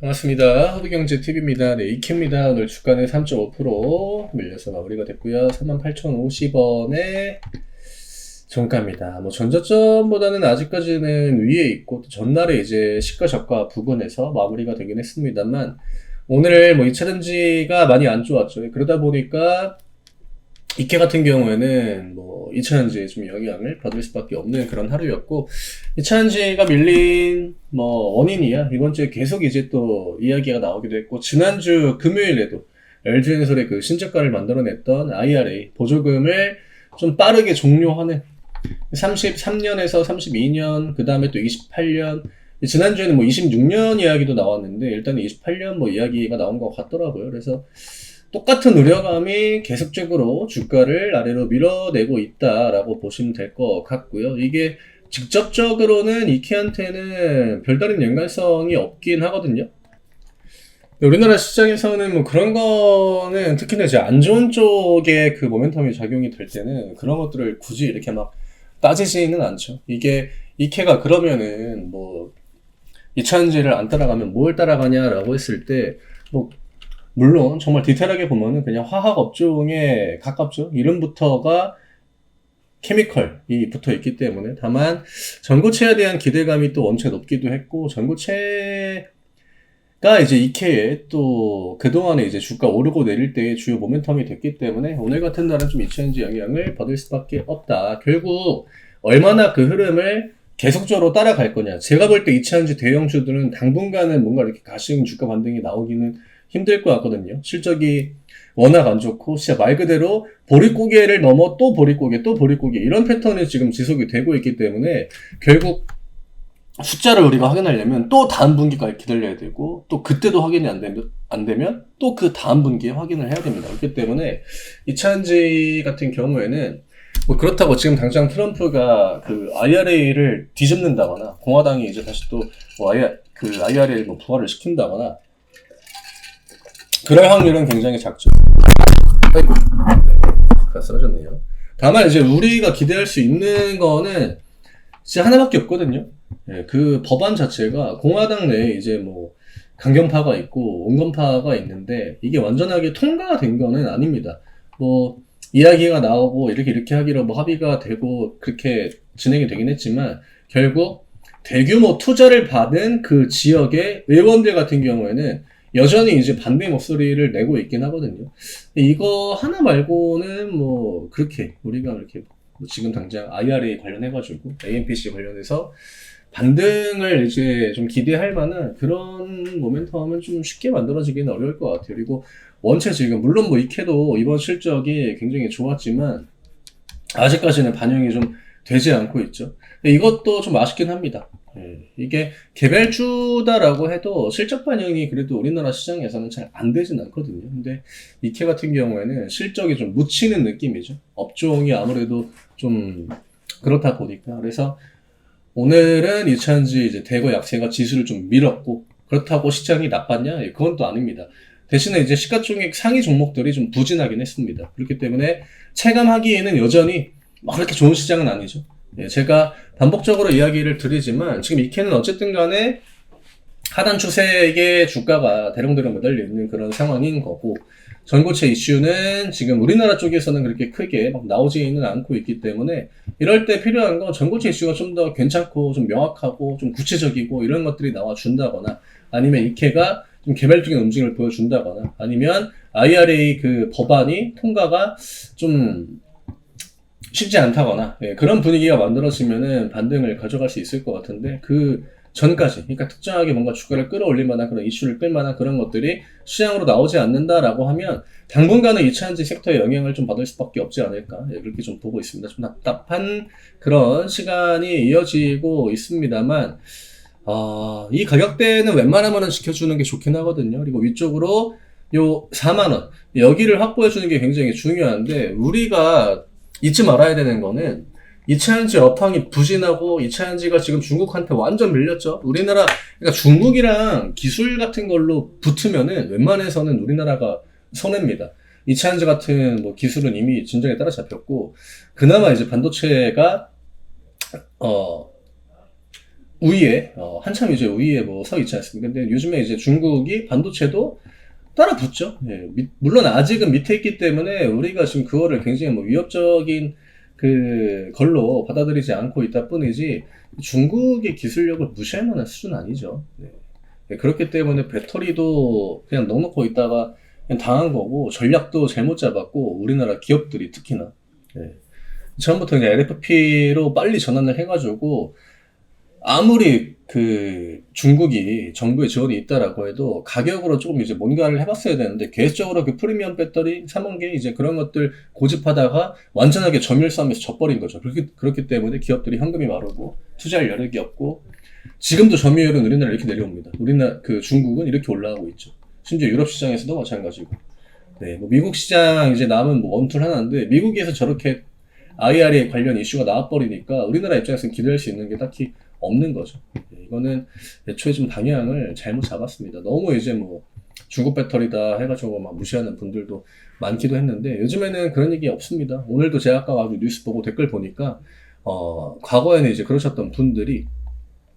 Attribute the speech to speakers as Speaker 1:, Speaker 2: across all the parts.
Speaker 1: 반갑습니다. 허브경제TV입니다. 네, 이케입니다. 오늘 주가는 3.5% 밀려서 마무리가 됐고요. 48,050원에 종가입니다. 뭐 전저점보다는 아직까지는 위에 있고, 또 전날에 이제 시가 저가 부근에서 마무리가 되긴 했습니다만, 오늘 뭐 2차전지가 많이 안 좋았죠. 그러다 보니까 이케 같은 경우에는 뭐 2차전지에 좀 영향을 받을 수밖에 없는 그런 하루였고, 2차전지가 밀린 뭐 원인이야 이번 주에 계속 이제 또 이야기가 나오기도 했고, 지난주 금요일에도 LG엔솔의 그 신저가를 만들어냈던 IRA 보조금을 좀 빠르게 종료하는 33년에서 32년, 그 다음에 또 28년, 지난주에는 뭐 26년 이야기도 나왔는데 일단 28년 뭐 이야기가 나온 것 같더라고요. 그래서 똑같은 우려감이 계속적으로 주가를 아래로 밀어내고 있다라고 보시면 될 것 같고요. 이게 직접적으로는 이케한테는 별다른 연관성이 없긴 하거든요. 우리나라 시장에서는 뭐 그런 거는 특히나 이제 안 좋은 쪽에 그 모멘텀이 작용이 될 때는 그런 것들을 굳이 이렇게 막 따지지는 않죠. 이게 이케가 그러면은 뭐 이차전지를 안 따라가면 뭘 따라가냐라고 했을 때, 뭐 물론 정말 디테일하게 보면은 그냥 화학 업종에 가깝죠. 이름부터가 케미컬이 붙어 있기 때문에. 다만 전고체에 대한 기대감이 또 원체 높기도 했고, 전고체가 이제 이케에 또 그동안에 이제 주가 오르고 내릴 때의 주요 모멘텀이 됐기 때문에 오늘 같은 날은 좀 이차전지 영향을 받을 수밖에 없다. 결국 얼마나 그 흐름을 계속적으로 따라갈 거냐. 제가 볼 때 이차전지 대형주들은 당분간은 뭔가 이렇게 가시는 주가 반등이 나오기는 힘들 것 같거든요. 실적이 워낙 안 좋고, 진짜 말 그대로 보릿고개를 넘어 또 보릿고개, 또 보릿고개, 이런 패턴이 지금 지속이 되고 있기 때문에 결국 숫자를 우리가 확인하려면 또 다음 분기까지 기다려야 되고, 또 그때도 확인이 안 되면 또 그 다음 분기에 확인을 해야 됩니다. 그렇기 때문에 이차전지 같은 경우에는 뭐 그렇다고 지금 당장 트럼프가 그 IRA를 뒤집는다거나, 공화당이 이제 다시 또 뭐 IRA를 뭐 부활을 시킨다거나, 그럴 확률은 굉장히 작죠. 아이고, 네, 쓰러졌네요. 다만 이제 우리가 기대할 수 있는 거는 진짜 하나밖에 없거든요. 예, 그 법안 자체가 공화당 내에 이제 뭐 강경파가 있고 온건파가 있는데, 이게 완전하게 통과가 된 거는 아닙니다. 뭐 이야기가 나오고 이렇게 하기로 뭐 합의가 되고 그렇게 진행이 되긴 했지만, 결국 대규모 투자를 받은 그 지역의 의원들 같은 경우에는 여전히 이제 반대 목소리를 내고 있긴 하거든요. 이거 하나 말고는 뭐 그렇게 우리가 이렇게 뭐 지금 당장 IRA 관련해가지고 AMPC 관련해서 반등을 이제 좀 기대할 만한 그런 모멘텀은 좀 쉽게 만들어지기는 어려울 것 같아요. 그리고 원체 지금 물론 뭐 이케도 이번 실적이 굉장히 좋았지만 아직까지는 반영이 좀 되지 않고 있죠. 근데 이것도 좀 아쉽긴 합니다. 예, 이게 개별주다라고 해도 실적 반영이 그래도 우리나라 시장에서는 잘 안 되진 않거든요. 근데 이케 같은 경우에는 실적이 좀 묻히는 느낌이죠. 업종이 아무래도 좀 그렇다 보니까. 그래서 오늘은 이차전지 이제 대거 약세가 지수를 좀 밀었고, 그렇다고 시장이 나빴냐? 예, 그건 또 아닙니다. 대신에 이제 시가총액 상위 종목들이 좀 부진하긴 했습니다. 그렇기 때문에 체감하기에는 여전히 막 그렇게 좋은 시장은 아니죠. 예, 제가 반복적으로 이야기를 드리지만 지금 이케는 어쨌든 간에 하단 추세의 주가가 대롱대롱 매달려 있는 그런 상황인 거고, 전고체 이슈는 지금 우리나라 쪽에서는 그렇게 크게 막 나오지는 않고 있기 때문에, 이럴 때 필요한 건 전고체 이슈가 좀 더 괜찮고 좀 명확하고 좀 구체적이고 이런 것들이 나와준다거나, 아니면 이케가 좀 개별적인 움직임을 보여준다거나, 아니면 IRA 그 법안이 통과가 좀 쉽지 않다거나, 예, 그런 분위기가 만들어지면은 반등을 가져갈 수 있을 것 같은데, 그 전까지, 그러니까 특정하게 뭔가 주가를 끌어올릴 만한 그런 이슈를 끌 만한 그런 것들이 시장으로 나오지 않는다라고 하면 당분간은 이차전지 섹터에 영향을 좀 받을 수밖에 없지 않을까, 예, 그렇게 좀 보고 있습니다. 좀 답답한 그런 시간이 이어지고 있습니다만, 이 가격대는 웬만하면은 지켜주는 게 좋긴 하거든요. 그리고 위쪽으로 요 4만원, 여기를 확보해주는 게 굉장히 중요한데, 우리가 잊지 말아야 되는 거는 이차전지 업황이 부진하고 이차전지가 지금 중국한테 완전 밀렸죠. 우리나라, 그러니까 중국이랑 기술 같은 걸로 붙으면은 웬만해서는 우리나라가 손해입니다. 이차전지 같은 뭐 기술은 이미 진정에 따라잡혔고, 그나마 이제 반도체가 우위에, 한참 이제 우위에 뭐 서 있지 않습니까? 근데 요즘에 이제 중국이 반도체도 따라 붙죠. 예, 물론 아직은 밑에 있기 때문에 우리가 지금 그거를 굉장히 뭐 위협적인 그 걸로 받아들이지 않고 있다 뿐이지 중국의 기술력을 무시할 만한 수준 아니죠. 네. 예, 그렇기 때문에 배터리도 그냥 넉넉고 있다가 그냥 당한 거고 전략도 잘못 잡았고 우리나라 기업들이 특히나 예. 처음부터 그냥 LFP로 빨리 전환을 해가지고 아무리 그 중국이 정부의 지원이 있다라고 해도 가격으로 조금 이제 뭔가를 해봤어야 되는데 계획적으로 그 프리미엄 배터리 3원계 이제 그런 것들 고집하다가 완전하게 점유율 싸움에서 져버린 거죠. 그렇기 때문에 기업들이 현금이 마르고 투자할 여력이 없고 지금도 점유율은 우리나라 이렇게 내려옵니다. 우리나라 그 중국은 이렇게 올라가고 있죠. 심지어 유럽 시장에서도 마찬가지고. 네, 뭐 미국 시장 이제 남은 뭐 원툴 하나인데 미국에서 저렇게 IRA 관련 이슈가 나와버리니까 우리나라 입장에서는 기대할 수 있는 게 딱히 없는 거죠. 이거는 애초에 좀 방향을 잘못 잡았습니다. 너무 이제 뭐 중국 배터리다 해가지고 막 무시하는 분들도 많기도 했는데 요즘에는 그런 얘기 없습니다. 오늘도 제가 아까 와서 뉴스 보고 댓글 보니까 과거에는 이제 그러셨던 분들이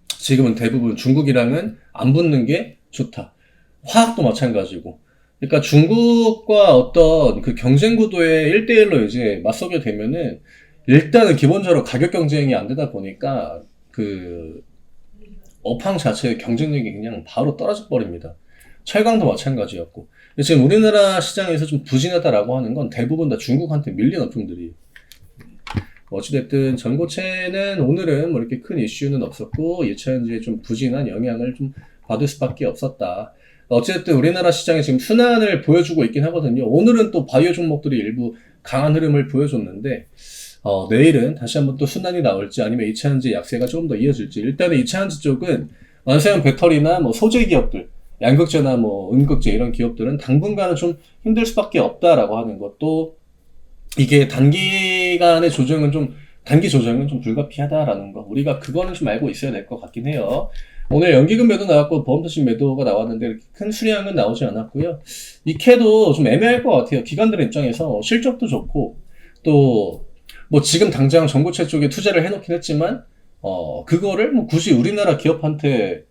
Speaker 1: 지금은 대부분 중국이랑은 안 붙는 게 좋다. 화학도 마찬가지고. 그러니까 중국과 어떤 그 경쟁 구도에 1대1로 이제 맞서게 되면은 일단은 기본적으로 가격 경쟁이 안 되다 보니까 그 업황 자체의 경쟁력이 그냥 바로 떨어져 버립니다. 철강도 마찬가지였고. 지금 우리나라 시장에서 좀 부진하다라고 하는 건 대부분 다 중국한테 밀린 업종들이. 어찌됐든 전고체는 오늘은 뭐 이렇게 큰 이슈는 없었고 예차현지에 좀 부진한 영향을 좀 받을 수밖에 없었다. 어쨌든 우리나라 시장이 지금 순환을 보여주고 있긴 하거든요. 오늘은 또 바이오 종목들이 일부 강한 흐름을 보여줬는데 내일은 다시 한번 또 순환이 나올지 아니면 2차전지 약세가 조금 더 이어질지. 일단은 2차전지 쪽은 완소형 배터리나 뭐 소재 기업들, 양극재나 뭐 음극재 이런 기업들은 당분간은 좀 힘들 수밖에 없다라고 하는 것도 이게 단기 조정은 좀 불가피하다라는 거. 우리가 그거는 좀 알고 있어야 될 것 같긴 해요. 오늘 연기금 매도 나왔고 보험투신 매도가 나왔는데 이렇게 큰 수량은 나오지 않았고요. 이캐도 좀 애매할 것 같아요. 기관들 입장에서 실적도 좋고 또 뭐 지금 당장 전고체 쪽에 투자를 해놓긴 했지만 그거를 뭐 굳이 우리나라 기업한테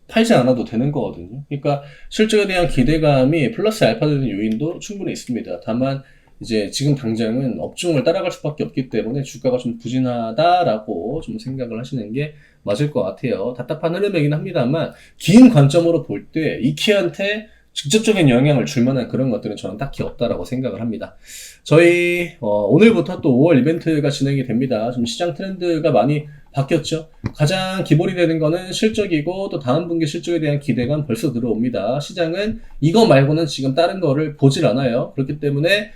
Speaker 1: 팔지 않아도 되는 거거든요. 그러니까 실적에 대한 기대감이 플러스 알파 되는 요인도 충분히 있습니다. 다만 이제 지금 당장은 업종을 따라갈 수밖에 없기 때문에 주가가 좀 부진하다라고 좀 생각을 하시는 게 맞을 것 같아요. 답답한 흐름이긴 합니다만 긴 관점으로 볼 때 이케한테 직접적인 영향을 줄 만한 그런 것들은 저는 딱히 없다라고 생각을 합니다. 저희 오늘부터 또 5월 이벤트가 진행이 됩니다. 좀 시장 트렌드가 많이 바뀌었죠. 가장 기본이 되는 거는 실적이고 또 다음 분기 실적에 대한 기대감 벌써 들어옵니다. 시장은 이거 말고는 지금 다른 거를 보질 않아요. 그렇기 때문에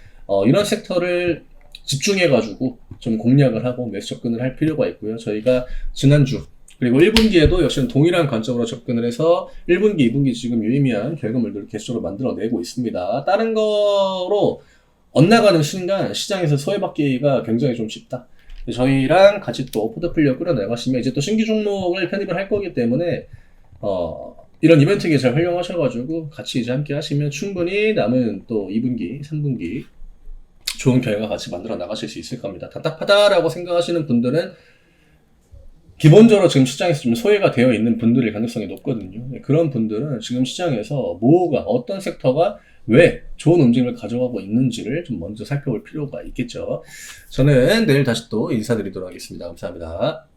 Speaker 1: 이런 섹터를 집중해가지고 좀 공략을 하고 매수 접근을 할 필요가 있고요. 저희가 지난주 그리고 1분기에도 역시 동일한 관점으로 접근을 해서 1분기, 2분기 지금 유의미한 결과물들을 계속적으로 만들어내고 있습니다. 다른 거로 엇나가는 순간 시장에서 소외받기가 굉장히 좀 쉽다. 저희랑 같이 또 포트폴리오 끌어나가시면 이제 또 신규 종목을 편입을 할 거기 때문에 이런 이벤트 계좌 활용하셔가지고 같이 이제 함께 하시면 충분히 남은 또 2분기, 3분기 좋은 결과 같이 만들어 나가실 수 있을 겁니다. 답답하다라고 생각하시는 분들은 기본적으로 지금 시장에서 좀 소외가 되어 있는 분들일 가능성이 높거든요. 그런 분들은 지금 시장에서 뭐가 어떤 섹터가 왜 좋은 움직임을 가져가고 있는지를 좀 먼저 살펴볼 필요가 있겠죠. 저는 내일 다시 또 인사드리도록 하겠습니다. 감사합니다.